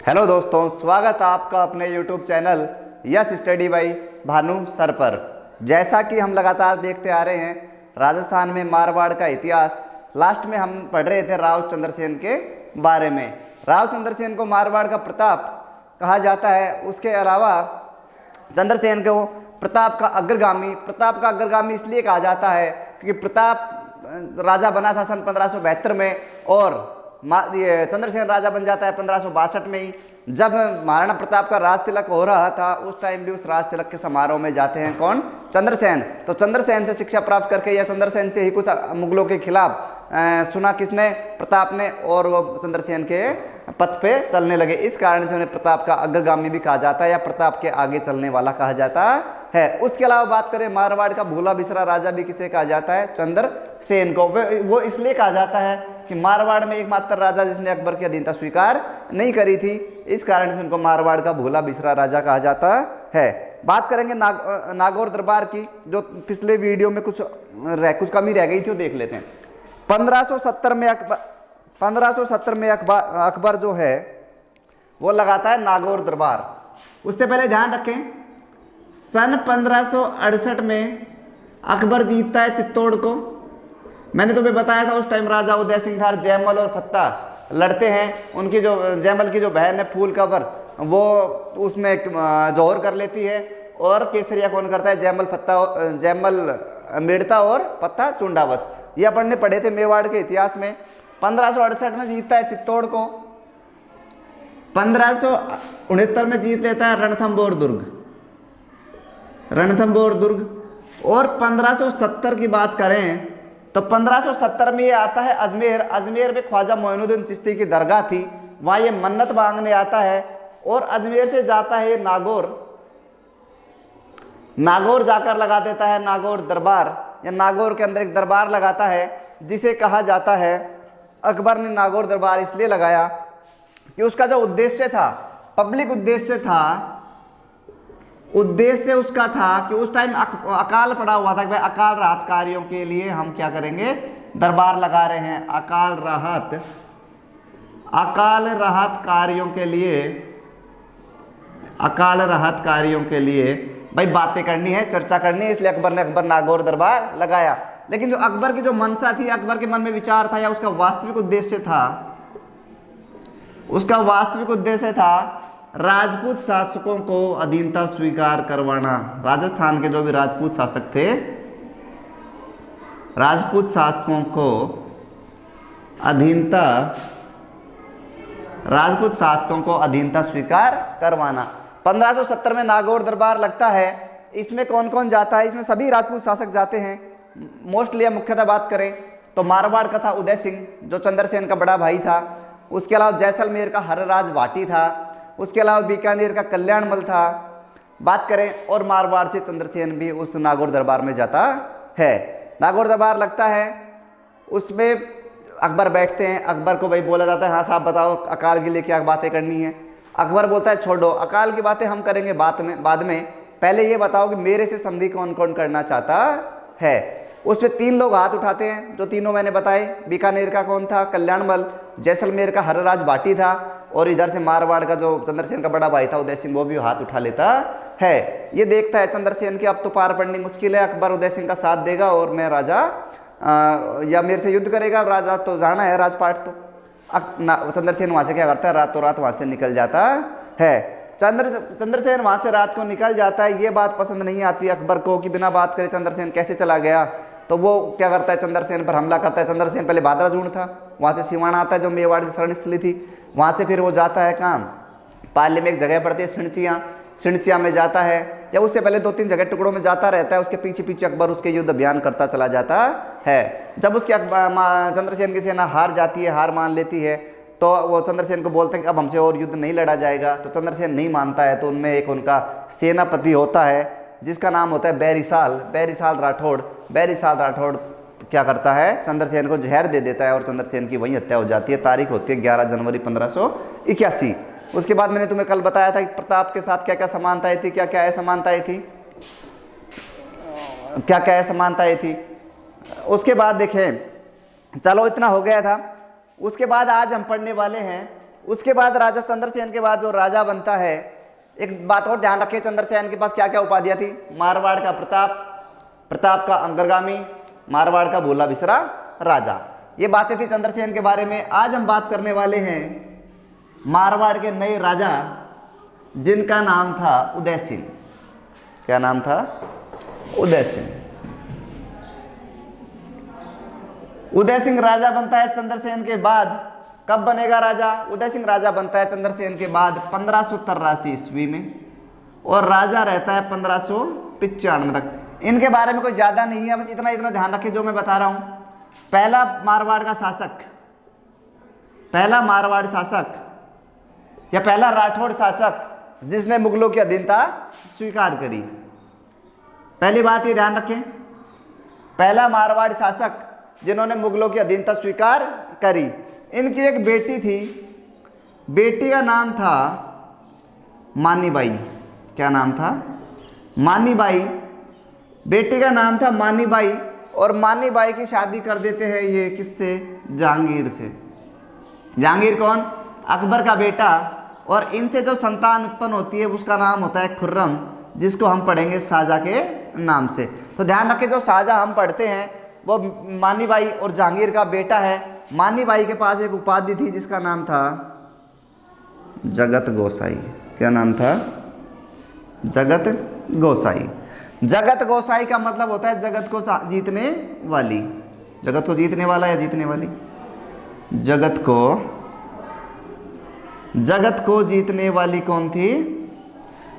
Hello दोस्तों, स्वागत है आपका अपने YouTube channel yes study by Bhanu sir पर। जैसा कि हम लगातार देखते आ रहे हैं राजस्थान में मारवाड़ का इतिहास, लास्ट में हम पढ़ रहे थे राव चंद्रसेन के बारे में। राव चंद्रसेन को मारवाड़ का प्रताप कहा जाता है। उसके अलावा चंद्रसेन को प्रताप का अग्रगामी इसलिए कहा जाता है क्योंकि प्रताप राजा बना था सन 1572 में और चंद्रसेन राजा बन जाता है 1562 में ही। जब महाराणा प्रताप का राज तिलक हो रहा था उस टाइम भी उस राज तिलक के समारोह में जाते हैं कौन? चंद्रसेन। तो चंद्रसेन से शिक्षा प्राप्त करके या चंद्रसेन से ही कुछ मुगलों के खिलाफ सुना किसने? प्रताप ने, और वो चंद्रसेन के पथ पे चलने लगे। इस कारण से उन्हें प्रताप का अग्रगामी भी कहा जाता है या प्रताप के आगे चलने वाला कहा जाता है। उसके अलावा बात करें मारवाड़ का भूला बिसरा राजा भी किसे कहा जाता है? चंद्रसेन को। वो इसलिए कहा जाता है कि मारवाड़ में एकमात्र राजा जिसने अकबर की अधीनता स्वीकार नहीं करी थी, इस कारण से उनको मारवाड़ का भूला बिसरा राजा कहा जाता है। बात करेंगे नागौर दरबार की, जो पिछले वीडियो में कुछ कमी रह गई थी, वो देख लेते हैं। 1570 में अकबर जो है वो लगाता है नागौर दरबार। उससे पहले ध्यान रखें, सन 1568 में अकबर जीतता है चित्तौड़ को। मैंने तुम्हें बताया था उस टाइम राजा उदय सिंह ठार जयमल और फत्ता लड़ते हैं। उनकी जो जयमल की जो बहन है फूल कंवर, वो उसमें जौहर कर लेती है और केसरिया कौन करता है? जयमल मेड़ता और फत्ता चुंडावत। ये अपन ने पढ़े थे मेवाड़ के इतिहास में। 1568 में जीतता है चित्तौड़ को। 1569 में जीत लेता है रणथंभौर दुर्ग। और 1570 की बात करें तो 1570 में ये आता है अजमेर में ख्वाजा मोइनुद्दीन चिश्ती की दरगाह थी, वहाँ ये मन्नत मांगने आता है और अजमेर से जाता है नागौर जाकर लगा देता है नागौर दरबार, या नागौर के अंदर एक दरबार लगाता है जिसे कहा जाता है, अकबर ने नागौर दरबार इसलिए लगाया कि उसका जो उद्देश्य था, पब्लिक उद्देश्य उसका था कि उस टाइम अकाल पड़ा हुआ था कि भाई अकाल राहत कार्यों के लिए हम क्या करेंगे? दरबार लगा रहे हैं। अकाल राहत कार्यों के लिए भाई बातें करनी है, चर्चा करनी है, इसलिए अकबर नागौर दरबार लगाया। लेकिन जो अकबर की जो मनसा थी, अकबर के मन में विचार था या उसका वास्तविक उद्देश्य था राजपूत शासकों को अधीनता स्वीकार करवाना। राजस्थान के जो भी राजपूत शासक थे, राजपूत शासकों को अधीनता स्वीकार करवाना। 1570 में नागौर दरबार लगता है। इसमें कौन कौन जाता है? इसमें सभी राजपूत शासक जाते हैं मोस्टली। मुख्यतः बात करें तो मारवाड़ का था उदय सिंह, जो चंद्रसेन का बड़ा भाई था। उसके अलावा जैसलमेर का हरराज भाटी था। उसके अलावा बीकानेर का कल्याणमल था। बात करें और मारवाड़ से चंद्रसेन भी उस नागौर दरबार में जाता है। नागौर दरबार लगता है, उसमें अकबर बैठते हैं। अकबर को भाई बोला जाता है, हाँ साहब बताओ अकाल के लिए क्या बातें करनी है? अकबर बोलता है छोड़ो, अकाल की बातें हम करेंगे बाद में, पहले ये बताओ कि मेरे से संधि कौन कौन करना चाहता है। उसमें 3 लोग हाथ उठाते हैं, जो तीनों मैंने बताए। बीकानेर का कौन था? कल्याणमल। जैसलमेर का हरराज भाटी था। और इधर से मारवाड़ का जो चंद्रसेन का बड़ा भाई था उदय सिंह, वो भी हाथ उठा लेता है। ये देखता है चंद्रसेन की अब तो पार पड़नी मुश्किल है, अकबर उदय सिंह का साथ देगा और मैं राजा या मेरे से युद्ध करेगा, राजा तो जाना है राजपाट। तो चंद्रसेन वहाँ से क्या करता है? रातों रात वहाँ से निकल जाता है। चंद्रसेन वहाँ से रात को निकल जाता है। ये बात पसंद नहीं आती अकबर को कि बिना बात करे चंद्रसेन कैसे चला गया। तो वो क्या करता है? चंद्रसेन पर हमला करता है। चंद्रसेन पहले भादराजूड़ था, वहाँ से सिवाना आता है जो मेवाड़ की शरण स्थली थी। वहाँ से फिर वो जाता है कहाँ? पाली में एक जगह पड़ती है सिणचिया में जाता है, या उससे पहले 2-3 जगह टुकड़ों में जाता रहता है। उसके पीछे अकबर उसके युद्ध अभियान करता चला जाता है। जब उसकी चंद्रसेन की सेना हार जाती है, हार मान लेती है, तो वो चंद्रसेन को बोलते हैं कि अब हमसे और युद्ध नहीं लड़ा जाएगा। तो चंद्रसेन नहीं मानता है। तो उनमें एक उनका सेनापति होता है जिसका नाम होता है बैरिसाल राठौड़ क्या करता है? चंद्रसेन को जहर दे देता है और चंद्रसेन की वहीं हत्या हो जाती है। तारीख होती है 11 जनवरी 1581। उसके बाद मैंने तुम्हें कल बताया था कि प्रताप के साथ क्या क्या समानताएं थी, उसके बाद देखें, चलो इतना हो गया था। उसके बाद आज हम पढ़ने वाले हैं उसके बाद राजा चंद्रसेन के बाद जो राजा बनता है, एक बात और ध्यान रखिए, चंद्रसेन के पास क्या क्या उपाधियां थी। मारवाड़ का प्रताप, प्रताप का अंगरगामी, मारवाड़ का भोला बिसरा राजा। ये बातें थी चंद्रसेन के बारे में। आज हम बात करने वाले हैं मारवाड़ के नए राजा जिनका नाम था उदय सिंह। क्या नाम था? उदय सिंह। उदय सिंह राजा बनता है चंद्रसेन के बाद। कब बनेगा राजा? उदय सिंह राजा बनता है चंद्रसेन के बाद 1583 ईस्वी में, और राजा रहता है 1595 तक। इनके बारे में कोई ज़्यादा नहीं है, बस इतना इतना ध्यान रखिए जो मैं बता रहा हूँ। पहला मारवाड़ का शासक, पहला मारवाड़ शासक या पहला राठौड़ शासक जिसने मुगलों की अधीनता स्वीकार करी। पहली बात ये ध्यान रखें, पहला मारवाड़ शासक जिन्होंने मुगलों की अधीनता स्वीकार करी। इनकी एक बेटी थी, बेटी का नाम था मानीबाई। क्या नाम था? मानीबाई। बेटी का नाम था मानीबाई, और मानीबाई की शादी कर देते हैं ये किससे? जहांगीर से। जहांगीर कौन? अकबर का बेटा। और इनसे जो संतान उत्पन्न होती है उसका नाम होता है खुर्रम, जिसको हम पढ़ेंगे शाहजहाँ के नाम से। तो ध्यान रखें, जो शाहजहाँ हम पढ़ते हैं वो मानीबाई और जहांगीर का बेटा है। मानीबाई के पास एक उपाधि थी जिसका नाम था जगत गोसाई। क्या नाम था? जगत गोसाई। जगत गोसाई का मतलब होता है जगत को जीतने वाली। जगत को जीतने वाला या जीतने वाली? जगत को जीतने वाली कौन थी?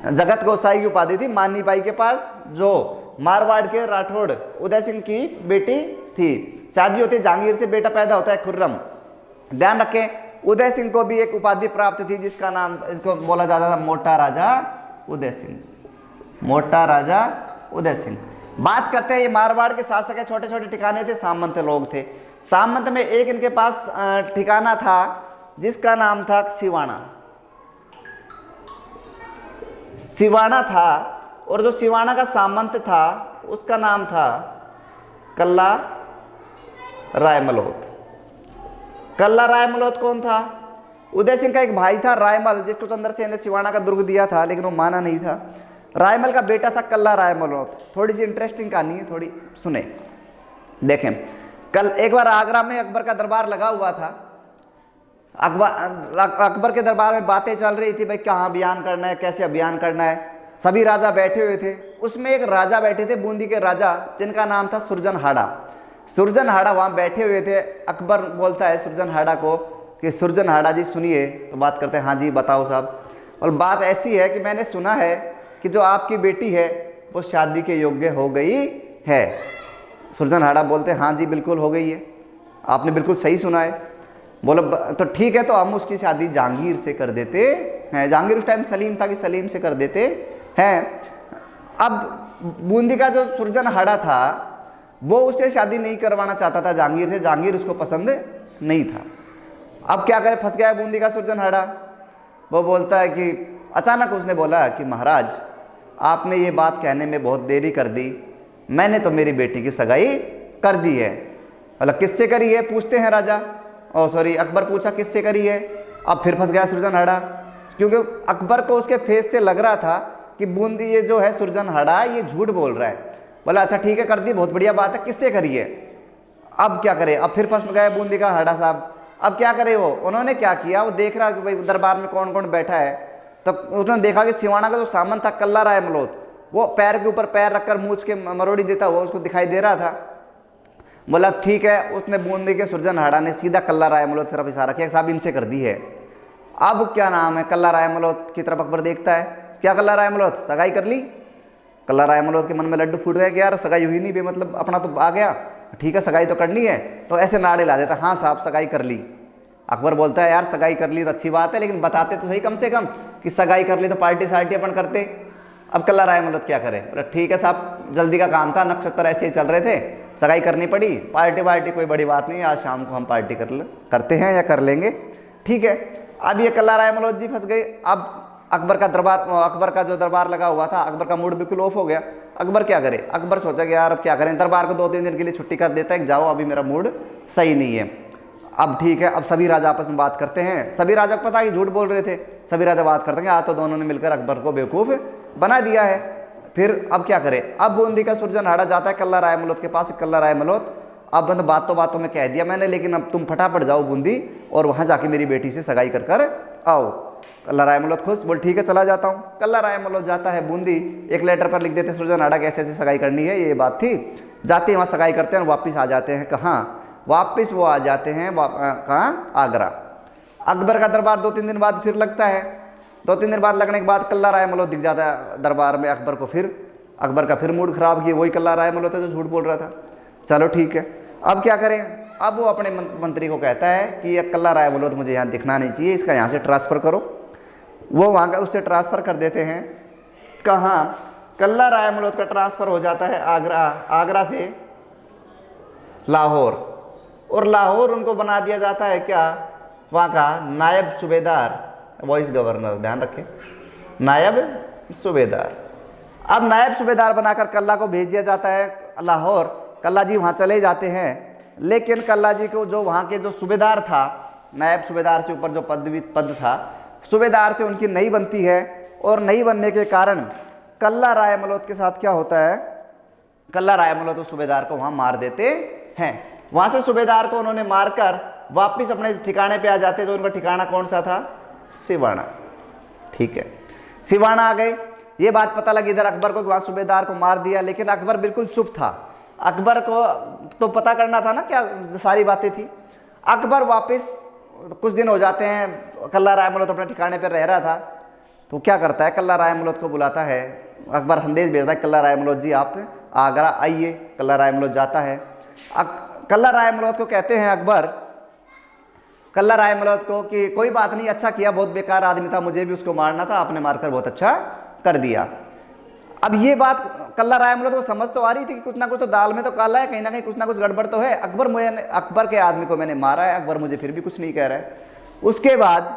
जगत गोसाई की उपाधि थी मानीबाई के पास, जो मारवाड़ के राठौड़ उदय सिंह की बेटी थी। शादी होती है जहांगीर से, बेटा पैदा होता है खुर्रम। ध्यान रखें, उदय सिंह को भी एक उपाधि प्राप्त थी जिसका नाम, इसको बोला जाता था मोटा राजा उदय सिंह। मोटा राजा उदय सिंह। बात करते हैं, ये मारवाड़ के शासक है। छोटे छोटे ठिकाने थे, सामंत लोग थे। सामंत में एक इनके पास ठिकाना था जिसका नाम था सिवाना। सिवाना था, और जो सिवाना का सामंत था उसका नाम था कल्ला रायमलोत। कल्ला रायमलोत कौन था? उदय सिंह का एक भाई था रायमल, जिसको चंद्रसेन ने सिवाना का दुर्ग दिया था, लेकिन वो माना नहीं था। रायमल का बेटा था कल्ला रायमलोत। थोड़ी सी इंटरेस्टिंग कहानी है, थोड़ी सुने। देखें, कल एक बार आगरा में अकबर का दरबार लगा हुआ था। अकबर के दरबार में बातें चल रही थी, भाई कहाँ अभियान करना है, कैसे अभियान करना है। सभी राजा बैठे हुए थे। उसमें एक राजा बैठे थे, बूंदी के राजा, जिनका नाम था सुरजनहाड़ा। सुरजनहाड़ा वहाँ बैठे हुए थे। अकबर बोलता है सुरजनहाड़ा को कि सुरजनहाड़ा जी सुनिए। तो बात करते हैं, हाँ जी बताओ साहब। और बात ऐसी है कि मैंने सुना है कि जो आपकी बेटी है वो शादी के योग्य हो गई है। सुरजनहाड़ा बोलते हैं, हाँ जी बिल्कुल हो गई है, आपने बिल्कुल सही सुना है। बोलो तो ठीक है, तो हम उसकी शादी जहांगीर से कर देते हैं। जहांगीर उस टाइम सलीम था कि सलीम से कर देते हैं। अब बूंदी का जो सुरजनहाड़ा था वो उससे शादी नहीं करवाना चाहता था जहांगीर से। जहांगीर उसको पसंद नहीं था। अब क्या करे, फंस गया है बूंदी का सुरजनहाड़ा। वो बोलता है कि अचानक उसने बोला कि महाराज आपने ये बात कहने में बहुत देरी कर दी, मैंने तो मेरी बेटी की सगाई कर दी है। मतलब किससे करी है पूछते हैं राजा, अकबर पूछा किससे करी है। अब फिर फंस गया सुरजनहाड़ा, क्योंकि अकबर को उसके फेस से लग रहा था कि बूंदी ये जो है सुरजनहाड़ा ये झूठ बोल रहा है। बोला अच्छा ठीक है कर दी, बहुत बढ़िया बात है, किससे करी है। अब क्या करे, अब फिर फंस गए बूंदी का हाड़ा साहब। अब क्या करे वो, उन्होंने क्या किया, वो देख रहा कि भाई दरबार में कौन कौन बैठा है। तो उसने देखा कि सिवाना का जो सामंत था कल्ला रायमलोत, वो पैर के ऊपर पैर रखकर मूछ के मरोड़ी देता हुआ उसको दिखाई दे रहा था। बोला ठीक है, उसने बूंदी के सुरजनहाड़ा ने सीधा कल्ला रायमलोत की तरफ इशारा किया, साहब इनसे कर दी है। अब क्या नाम है, कल्ला रायमलोत की तरफ अकबर देखता है, क्या कल्ला रायमलोत सगाई कर ली। कल्ला रायमलोत के मन में लड्डू फूट गया कि यार सगाई हुई नहीं बे, मतलब अपना तो आ गया, ठीक है सगाई तो करनी है। तो ऐसे नाड़े ला देता, हाँ साहब सगाई कर ली। अकबर बोलता है यार सगाई कर ली तो अच्छी बात है, लेकिन बताते तो सही कम से कम कि सगाई कर ली तो पार्टी सार्टी अपन करते। अब कल्ला रायमलोत क्या करे, बोला ठीक है साहब जल्दी का काम था, नक्षत्र ऐसे ही चल रहे थे, सगाई करनी पड़ी, पार्टी कोई बड़ी बात नहीं, आज शाम को हम पार्टी करते हैं या कर लेंगे, ठीक है। अब ये कल्ला रायमलोत जी फंस गए। अब अकबर का जो दरबार लगा हुआ था, अकबर का मूड बिल्कुल ऑफ हो गया। अकबर क्या करे, अकबर सोचा कि यार अब क्या करें, दरबार को 2-3 दिन के लिए छुट्टी कर देता है, जाओ अभी मेरा मूड सही नहीं है। अब ठीक है, अब सभी राजा आपस में बात करते हैं। सभी राजा को पता है कि झूठ बोल रहे थे, सभी राजा बात करते हैं आज तो दोनों ने मिलकर अकबर को बेवकूफ़ बना दिया है। फिर अब क्या करें, अब बूंदी का सुरजनहाड़ा जाता है कल्ला राय मलोत के पास। कल्ला राय मलोत, अब मतलब बातों में कह दिया मैंने, लेकिन अब तुम फटाफट जाओ बूंदी और वहाँ जाके मेरी बेटी से सगाई कर आओ। कल्ला राय मलोत खुश, बोल ठीक है चला जाता हूँ। कल्ला राय मलोत जाता है बूंदी, एक लेटर पर लिख देते सुरजनहाड़ा के ऐसे ऐसे सगाई करनी है, ये बात थी। जाते हैं वहाँ सगाई करते हैं और वापस आ जाते हैं। कहाँ वापस वो आ जाते हैं, कहाँ, आगरा। अकबर का दरबार 2-3 दिन बाद फिर लगता है। 2-3 दिन बाद लगने के बाद कल्ला राय मलोत दिख जाता है दरबार में अकबर को। फिर अकबर का फिर मूड खराब किया, वही कल्ला राय मलोत है जो झूठ बोल रहा था। चलो ठीक है, अब क्या करें। अब वो अपने मंत्री को कहता है कि ये कल्ला राय मलोत मुझे यहाँ दिखना नहीं चाहिए, इसका यहाँ से ट्रांसफ़र करो। वो वहाँ का उससे ट्रांसफ़र कर देते हैं। कहाँ, कल्ला राय मलोत का ट्रांसफ़र हो जाता है आगरा से लाहौर, और लाहौर उनको बना दिया जाता है क्या, वहाँ का नायब सूबेदार, वॉइस गवर्नर, ध्यान रखें, नायब सूबेदार। अब नायब सूबेदार बनाकर कल्ला को भेज दिया जाता है लाहौर। कल्ला जी वहाँ चले जाते हैं, लेकिन कल्ला जी को जो वहाँ के जो सूबेदार था, नायब सूबेदार से ऊपर जो पद था, सूबेदार से उनकी नहीं बनती है। और नहीं बनने के कारण कल्ला राय मलोत के साथ क्या होता है, कल्ला राय मलोत उस सूबेदार को वहाँ मार देते हैं। वहाँ से सूबेदार को उन्होंने मारकर वापस अपने ठिकाने पे आ जाते। जो उनका ठिकाना कौन सा था, सिवाना। ठीक है, सिवाना आ गए। ये बात पता लगी इधर अकबर को, वहाँ सूबेदार को मार दिया, लेकिन अकबर बिल्कुल चुप था। अकबर को तो पता करना था ना क्या सारी बातें थी। अकबर वापस, कुछ दिन हो जाते हैं, कल्ला राय मलोत अपने ठिकाने पर रह रहा था, तो क्या करता है, कल्ला राय मलोत को बुलाता है। अकबर संदेश भेजता है, कल्ला राय मलोत जी आप आगरा आइए। कल्ला राय मलोत जाता है। कल्ला राय मलोत को कहते हैं अकबर, कल्ला राय मलोत को, कि कोई बात नहीं, अच्छा किया, बहुत बेकार आदमी था, मुझे भी उसको मारना था, आपने मारकर बहुत अच्छा कर दिया। अब ये बात कल्ला राय मलोत को समझ तो आ रही थी कि कुछ ना कुछ तो दाल में तो काला है, कहीं ना कहीं कुछ ना कुछ गड़बड़ तो है। अकबर के आदमी को मैंने मारा है, अकबर मुझे फिर भी कुछ नहीं कह रहा है। उसके बाद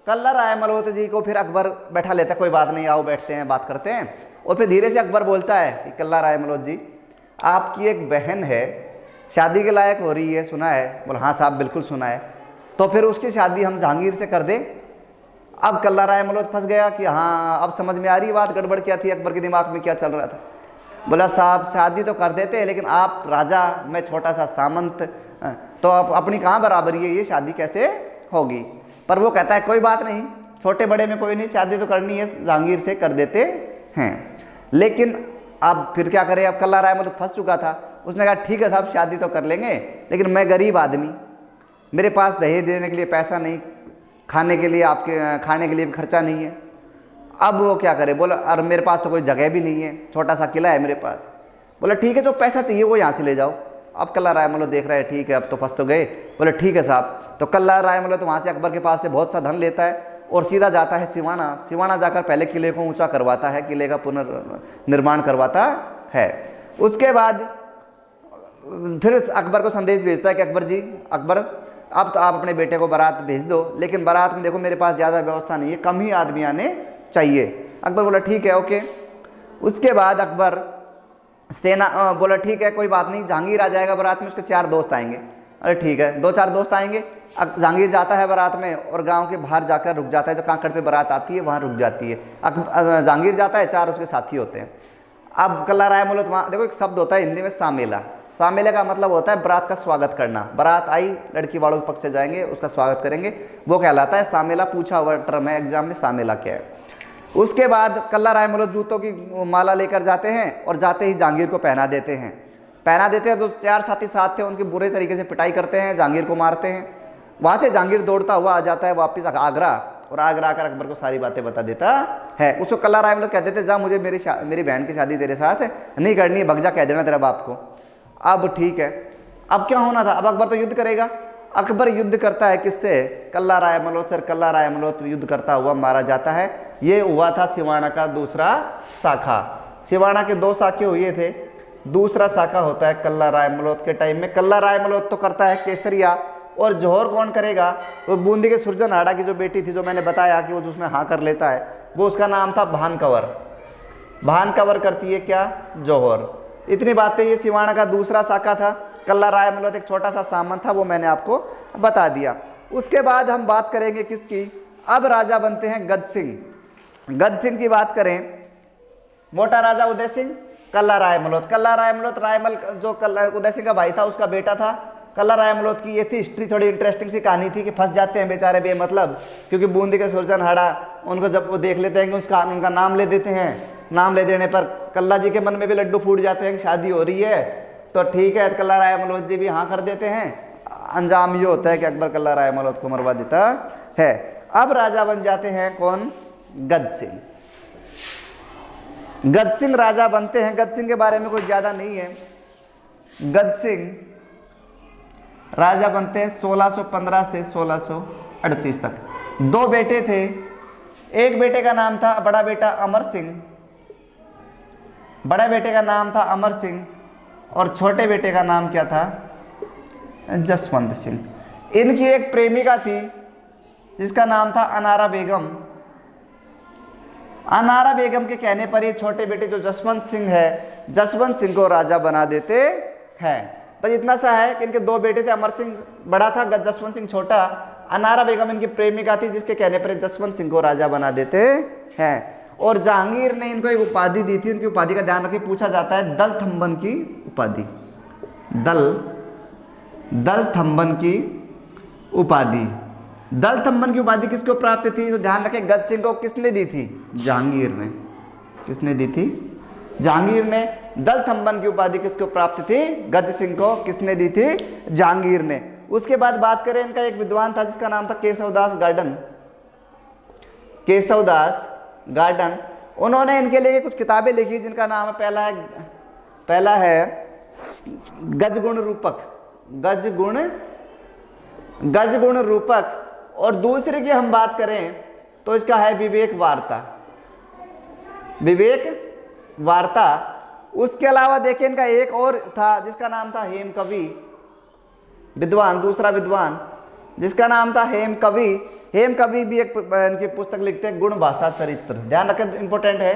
कल्ला राय मलोत जी को फिर अकबर बैठा लेता है, कोई बात नहीं, आओ बैठते हैं, बात करते हैं। और फिर धीरे से अकबर बोलता है कि कल्ला राय मलोत जी, आपकी एक बहन है, शादी के लायक हो रही है, सुना है। बोला हाँ साहब बिल्कुल सुना है। तो फिर उसकी शादी हम जहांगीर से कर दें। अब कल्ला राय मलोत फंस गया कि हाँ अब समझ में आ रही बात, गड़बड़ क्या थी, अकबर के दिमाग में क्या चल रहा था। बोला साहब शादी तो कर देते हैं, लेकिन आप राजा, मैं छोटा सा सामंत, तो आप अपनी कहाँ बराबरी है, ये शादी कैसे होगी। पर वो कहता है कोई बात नहीं, छोटे बड़े में कोई नहीं, शादी तो करनी है, जहांगीर से कर देते हैं। लेकिन अब फिर क्या करें, अब कल्ला राय मलोत फंस चुका था। उसने कहा ठीक है साहब शादी तो कर लेंगे, लेकिन मैं गरीब आदमी, मेरे पास दहेज देने के लिए पैसा नहीं, खाने के लिए, आपके खाने के लिए भी खर्चा नहीं है। अब वो क्या करे, बोला और मेरे पास तो कोई जगह भी नहीं है, छोटा सा किला है मेरे पास। बोला ठीक है जो पैसा चाहिए वो यहाँ से ले जाओ। अब कल्ला राय मलोत देख रहा है ठीक है अब तो फंस तो गए। बोले ठीक है साहब। तो कल्ला राय मलोत तो वहाँ से अकबर के पास से बहुत सा धन लेता है और सीधा जाता है सिवाना। सिवाना जाकर पहले किले को ऊंचा करवाता है, किले का पुनर्निर्माण करवाता है। उसके बाद फिर अकबर को संदेश भेजता है कि अकबर जी, अकबर अब तो आप अपने बेटे को बारात भेज दो, लेकिन बारात में देखो मेरे पास ज़्यादा व्यवस्था नहीं है, कम ही आदमी आने चाहिए। अकबर बोला ठीक है ओके। उसके बाद अकबर सेना बोला ठीक है कोई बात नहीं, जहांगीर आ जाएगा बारात में, उसके 4 दोस्त आएंगे। अरे ठीक है, 2-4 दोस्त आएंगे। अब जहांगीर जाता है बारात में और गांव के बाहर जाकर रुक जाता है, जो कांकड़ पे बारात आती है वहाँ रुक जाती है। जहांगीर जाता है, 4 उसके साथी होते हैं। अब कल्ला राय मलोत वहाँ देखो एक शब्द होता है हिंदी में सामेला। सामेले का मतलब होता है बारात का स्वागत करना। बारात आई, लड़की वालों के पक्ष से जाएंगे, उसका स्वागत करेंगे, वो कहलाता है सामेला। पूछा हुआ टर्म है एग्जाम में, सामेला क्या है। उसके बाद कल्ला राय मलोत जूतों की माला लेकर जाते हैं और जाते ही जहांगीर को पहना देते हैं। तो 4 साथी साथ थे, उनकी बुरे तरीके से पिटाई करते हैं, जहांगीर को मारते हैं। वहाँ से जहांगीर दौड़ता हुआ आ जाता है वापस आगरा, और आगरा आकर अकबर को सारी बातें बता देता है। उसको कल्ला राय मलोत कहते थे जा मुझे मेरी बहन की शादी तेरे साथ नहीं करनी है, भग जा, कह देना तेरा बाप को। अब ठीक है, अब क्या होना था, अब अकबर तो युद्ध करेगा। अकबर युद्ध करता है किससे, कल्ला राय मलोत से। कल्ला राय मलोत युद्ध करता हुआ मारा जाता है। ये हुआ था सिवाना का दूसरा शाखा। सिवाना के 2 शाखे हुए थे, दूसरा शाखा होता है कल्ला राय मलोत के टाइम में। कल्ला राय मलोत तो करता है केसरिया, और जौहर कौन करेगा, वो बूंदी के सुरजनहाड़ा की जो बेटी थी, जो मैंने बताया कि वो उसमें हाँ कर लेता है, वो उसका नाम था भानकंवर। भानकंवर करती है क्या, जौहर। इतनी बातें, ये सिवाना का दूसरा शाखा था। कल्ला राय मलोत एक छोटा सा सामंत था, वो मैंने आपको बता दिया। उसके बाद हम बात करेंगे किसकी, अब राजा बनते हैं गज सिंह। गज सिंह की बात करें, मोटा राजा उदय सिंह, कल्ला राय मलोत। कल्ला राय मलोत रायमल जो उदय सिंह का भाई था उसका बेटा था। कल्ला राय मलोत की ये थी हिस्ट्री, थोड़ी इंटरेस्टिंग सी कहानी थी कि फंस जाते हैं बेचारे बेमतलब, क्योंकि बूंदी के सुरजनहाड़ा उनको जब वो देख लेते हैं कि उसका उनका नाम ले देते हैं, नाम ले देने पर कल्ला जी के मन में भी लड्डू फूट जाते हैं कि शादी हो रही है, तो ठीक है कल्ला राय मलोत जी भी हाँ कर देते हैं। अंजाम ये होता है कि अकबर कल्ला राय मलोत को मरवा देता है। अब राजा बन जाते हैं कौन, गज सिंह। गज सिंह राजा बनते हैं। गज सिंह के बारे में कुछ ज्यादा नहीं है। गज सिंह राजा बनते हैं 1615 से 1638 तक। दो बेटे थे, एक बेटे का नाम था बड़ा बेटा अमर सिंह, बड़े बेटे का नाम था अमर सिंह, और छोटे बेटे का नाम क्या था, जसवंत सिंह। इनकी एक प्रेमिका थी जिसका नाम था अनारा बेगम। अनारा बेगम के कहने पर ये छोटे बेटे जो जसवंत सिंह है, जसवंत सिंह को राजा बना देते हैं। बस इतना सा है कि इनके दो बेटे थे, अमर सिंह बड़ा था, जसवंत सिंह छोटा। अनारा बेगम इनकी प्रेमिका थी जिसके कहने पर जसवंत सिंह को राजा बना देते हैं। और जहांगीर ने इनको एक उपाधि दी थी, उनकी उपाधि का ध्यान रखिए, पूछा जाता है, दल थम्बन की उपाधि। दल थम्बन की उपाधि। दल थम्बन की उपाधि किसको प्राप्त थी, तो ध्यान रखें, गज सिंह को किसने दी थी, जहांगीर ने। किसने दी थी, जहांगीर ने। दल थम्बन की उपाधि किसको प्राप्त थी, गज सिंह को किसने दी थी, जहांगीर ने। उसके बाद बात करें, इनका एक विद्वान था जिसका नाम था केशवदास गार्डन। केशवदास गार्डन, उन्होंने इनके लिए कुछ किताबें लिखी जिनका नाम है, पहला है गजगुण रूपक, गजगुण रूपक, और दूसरे की हम बात करें तो इसका है विवेक वार्ता, विवेक वार्ता। उसके अलावा देखिए इनका एक और था जिसका नाम था हेम कवि, विद्वान, दूसरा विद्वान जिसका नाम था हेम कवि। हेम कवि भी एक इनकी पुस्तक लिखते हैं, गुण भाषा चरित्र। ध्यान रखें, इंपॉर्टेंट है,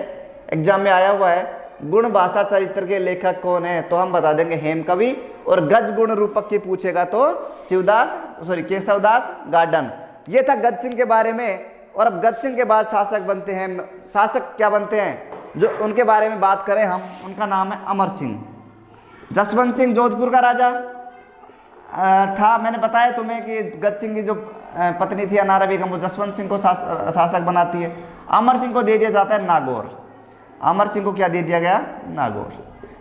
एग्जाम में आया हुआ है। गुण भाषा चरित्र के लेखक कौन है, तो हम बता देंगे हेम कवि। और गज गुण रूपक की पूछेगा तो केशवदास गार्डन। ये था गज सिंह के बारे में। और अब गज सिंह के बाद शासक बनते हैं, शासक क्या बनते हैं, जो उनके बारे में बात करें हम, उनका नाम है अमर सिंह। जसवंत सिंह जोधपुर का राजा था। मैंने बताया तुम्हें कि गज सिंह की जो पत्नी थी अनारा बेगम, वो जसवंत सिंह को शासक बनाती है। अमर सिंह को दे दिया जाता है नागौर। अमर सिंह को क्या दे दिया गया, नागौर।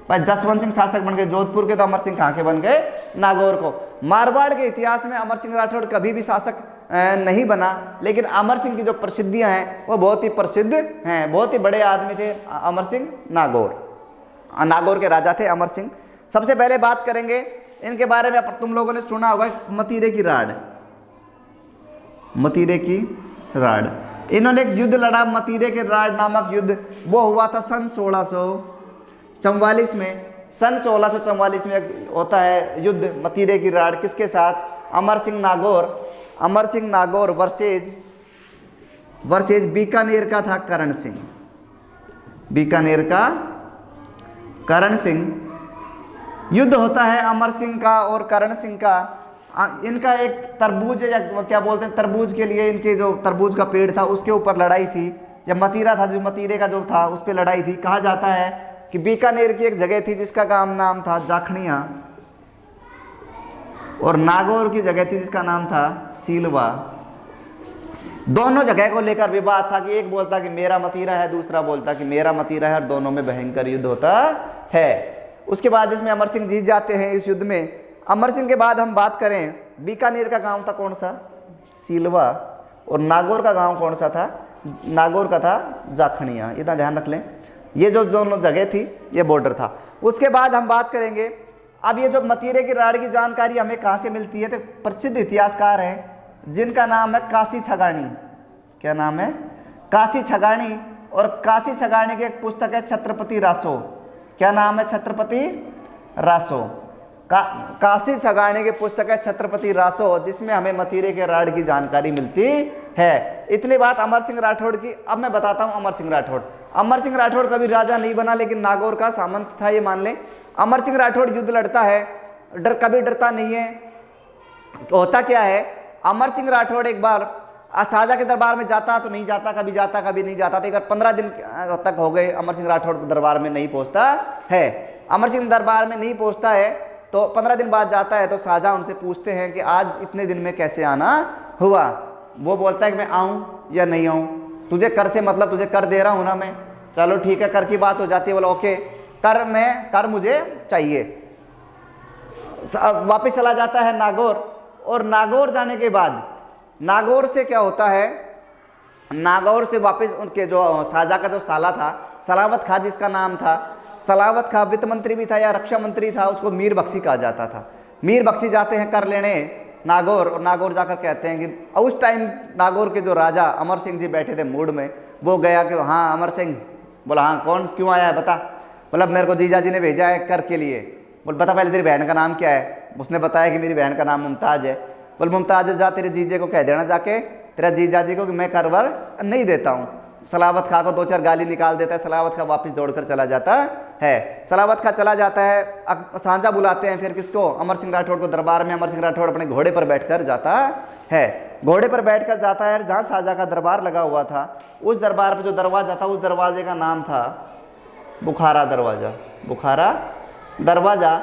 भाई जसवंत सिंह शासक बन गए जोधपुर के, तो अमर सिंह कहाँ के बन गए, नागौर को। मारवाड़ के इतिहास में अमर सिंह राठौड़ कभी भी शासक नहीं बना, लेकिन अमर सिंह की जो प्रसिद्धियां हैं वो बहुत ही प्रसिद्ध हैं। बहुत ही बड़े आदमी थे अमर सिंह, नागौर के राजा थे अमर सिंह। सबसे पहले बात करेंगे इनके बारे में, तुम लोगों ने सुना होगा मतीरे की राड़। मतीरे की राड़, इन्होंने एक युद्ध लड़ा, मतीरे के राड़ नामक युद्ध। वो हुआ था सन 1644 में। सन 1644 में होता है युद्ध मतीरे की राड़। किसके साथ, अमर सिंह नागौर वर्सेज बीकानेर का था करण सिंह। बीकानेर का करण सिंह। युद्ध होता है अमर सिंह का और करण सिंह का। इनका एक तरबूज या क्या बोलते हैं, तरबूज के लिए इनके जो तरबूज का पेड़ था उसके ऊपर लड़ाई थी, या मतीरा था, जो मतीरे का जो था उस पर लड़ाई थी। कहा जाता है कि बीकानेर की एक जगह थी जिसका नाम था जाखनिया, और नागौर की जगह थी जिसका नाम था सीलवा। दोनों जगह को लेकर विवाद था कि एक बोलता कि मेरा मतीरा है, दूसरा बोलता कि मेरा मतीरा है, और दोनों में भयंकर युद्ध होता है। उसके बाद इसमें अमर सिंह जीत जाते हैं इस युद्ध में। अमर सिंह के बाद हम बात करें, बीकानेर का गांव था कौन सा, सीलवा, और नागौर का गांव कौन सा था, नागौर का था जाखनिया। इतना ध्यान रख लें, ये जो दोनों जगह थी ये बॉर्डर था। उसके बाद हम बात करेंगे, अब ये जो मतीरे की राड़ की जानकारी हमें कहाँ से मिलती है, तो प्रसिद्ध इतिहासकार हैं जिनका नाम है काशी छगानी। क्या नाम है, काशी छगानी। और काशी छगानी की एक पुस्तक है छत्रपति रासो। क्या नाम है, छत्रपति रासो। काशी छगानी की पुस्तक है छत्रपति रासो, जिसमें हमें मतीरे के राड़ की जानकारी मिलती है। इतनी बात अमर सिंह राठौड़ की। अब मैं बताता हूँ अमर सिंह राठौड़। अमर सिंह राठौड़ कभी राजा नहीं बना, लेकिन नागौर का सामंत था, ये मान लें। अमर सिंह राठौड़ युद्ध लड़ता है कभी डरता नहीं है। तो होता क्या है, अमर सिंह राठौड़ एक बार शाहजहां के दरबार में जाता तो नहीं जाता, कभी नहीं जाता। तो एक बार 15 दिन तक हो गए अमर सिंह राठौड़ के दरबार में नहीं पहुंचता है। अमर सिंह दरबार में नहीं पहुंचता है तो 15 दिन बाद जाता है। तो शाहजहां उनसे पूछते हैं कि आज इतने दिन में कैसे आना हुआ। वो बोलता है कि मैं आऊं या नहीं आऊं, तुझे कर से मतलब, तुझे कर दे रहा हूं ना मैं। चलो ठीक है, कर की बात हो जाती है। बोला ओके, कर मुझे चाहिए। वापिस चला जाता है नागौर, और नागौर जाने के बाद नागौर से क्या होता है, नागौर से वापस उनके जो शाहजहां का जो साला था सलावत खां, जिसका नाम था सलावत खां, वित्त मंत्री भी था या रक्षा मंत्री था, उसको मीर बख्शी कहा जाता था। मीर बख्शी जाते हैं कर लेने नागौर, और नागौर जाकर कहते हैं कि उस टाइम नागौर के जो राजा अमर सिंह जी बैठे थे मूड में, वो गया कि हाँ अमर सिंह। बोला हाँ कौन, क्यों आया है बता। बोला मेरे को जीजा जी ने भेजा है कर के लिए। बोल बता पहले तेरी बहन का नाम क्या है। उसने बताया कि मेरी बहन का नाम मुमताज़ है। बोल मुमताज़ जा तेरे जीजे को कह देना जाके, तेरा जीजा जी को कि मैं करवर नहीं देता हूँ। सलावत खां को 2-4 गाली निकाल देता है। सलावत खां वापस दौड़कर चला जाता है। सलावत खां चला जाता है। शाहजहां बुलाते हैं फिर किसको, अमर सिंह राठौड़ को दरबार में। अमर सिंह राठौड़ अपने घोड़े पर बैठकर जाता है। घोड़े पर बैठकर जाता है जहाँ शाहजहां का दरबार लगा हुआ था। उस दरबार पर जो दरवाज़ा था, उस दरवाजे का नाम था बुखारा दरवाज़ा, बुखारा दरवाज़ा।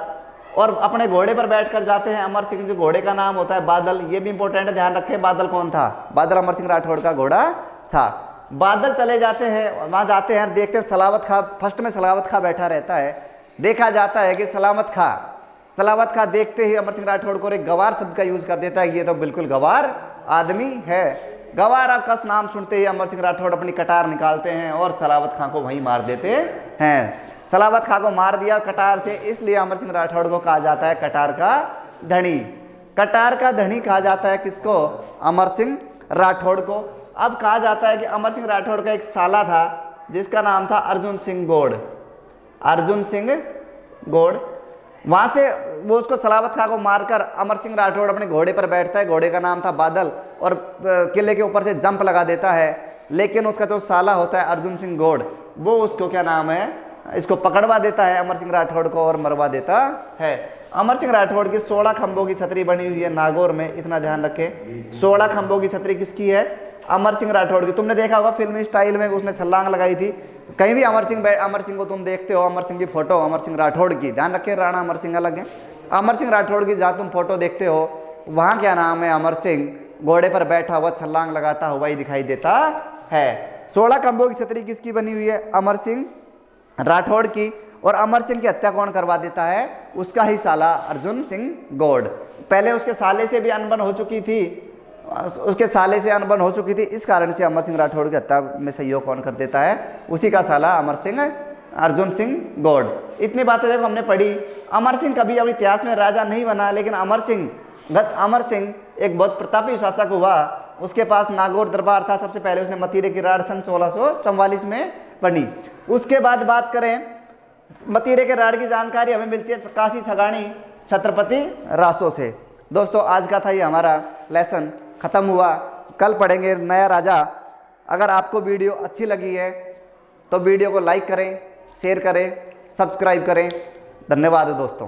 और अपने घोड़े पर बैठकर जाते हैं। अमर सिंह जो घोड़े का नाम होता है बादल, ये भी इंपॉर्टेंट है, ध्यान रखें। बादल कौन था, बादल अमर सिंह राठौड़ का घोड़ा था। बादल चले जाते हैं, वहाँ जाते हैं, देखते हैं सलावत खां, फर्स्ट में सलावत खां बैठा रहता है। देखा जाता है कि सलावत खां देखते ही अमर सिंह राठौड़ को एक गवार शब्द का यूज़ कर देता है। ये तो बिल्कुल गवार आदमी है। गवार का नाम सुनते ही अमर सिंह राठौड़ अपनी कटार निकालते हैं और सलावत खां को वहीं मार देते हैं। सलावत खां को मार दिया कटार से, इसलिए अमर सिंह राठौड़ को कहा जाता है कटार का धनी। कटार का धनी कहा जाता है किसको, अमर सिंह राठौड़ को। अब कहा जाता है कि अमर सिंह राठौड़ का एक साला था जिसका नाम था अर्जुन सिंह गौड़। अर्जुन सिंह गौड़, वहाँ से वो उसको सलावत खां को मारकर अमर सिंह राठौड़ अपने घोड़े पर बैठता है। घोड़े का नाम था बादल, और किले के ऊपर से जंप लगा देता है। लेकिन उसका जो साला होता है अर्जुन सिंह गौड़, वो उसको क्या नाम है, इसको पकड़वा देता है अमर सिंह राठौड़ को और मरवा देता है। अमर सिंह राठौड़ की 16 खंभों की छतरी बनी हुई है नागौर में, इतना ध्यान रखें। 16 खंभों की छतरी किसकी है, अमर सिंह राठौड़ की। तुमने देखा होगा फिल्मी स्टाइल में उसने छलांग लगाई थी। कहीं भी अमर सिंह को तुम देखते हो, अमर सिंह की फोटो, अमर सिंह राठौड़ की, ध्यान रखें, राणा अमर सिंह अलग है। अमर सिंह राठौड़ की जहाँ तुम फोटो देखते हो वहाँ क्या नाम है, अमर सिंह घोड़े पर बैठा हुआ छलांग लगाता हुआ ही दिखाई देता है। 16 खंभों की छतरी किसकी बनी हुई है, अमर सिंह राठौड़ की। और अमर सिंह की हत्या कौन करवा देता है, उसका ही साला अर्जुन सिंह गौड़। पहले उसके साले से भी अनबन हो चुकी थी, इस कारण से अमर सिंह राठौड़ की हत्या में सहयोग कौन कर देता है, उसी का साला अमर सिंह अर्जुन सिंह गौड़। इतनी बातें देखो हमने पढ़ी। अमर सिंह कभी अब इतिहास में राजा नहीं बना, लेकिन अमर सिंह एक बहुत प्रतापी शासक हुआ। उसके पास नागौर दरबार था। सबसे पहले उसने मतीरे की राड़ सन 1644 में बनी। उसके बाद बात करें मतीरे के राड़ की जानकारी हमें मिलती है काशी छगानी छत्रपति रासो से। दोस्तों आज का था ये हमारा लेसन, ख़त्म हुआ। कल पढ़ेंगे नया राजा। अगर आपको वीडियो अच्छी लगी है तो वीडियो को लाइक करें, शेयर करें, सब्सक्राइब करें। धन्यवाद दोस्तों।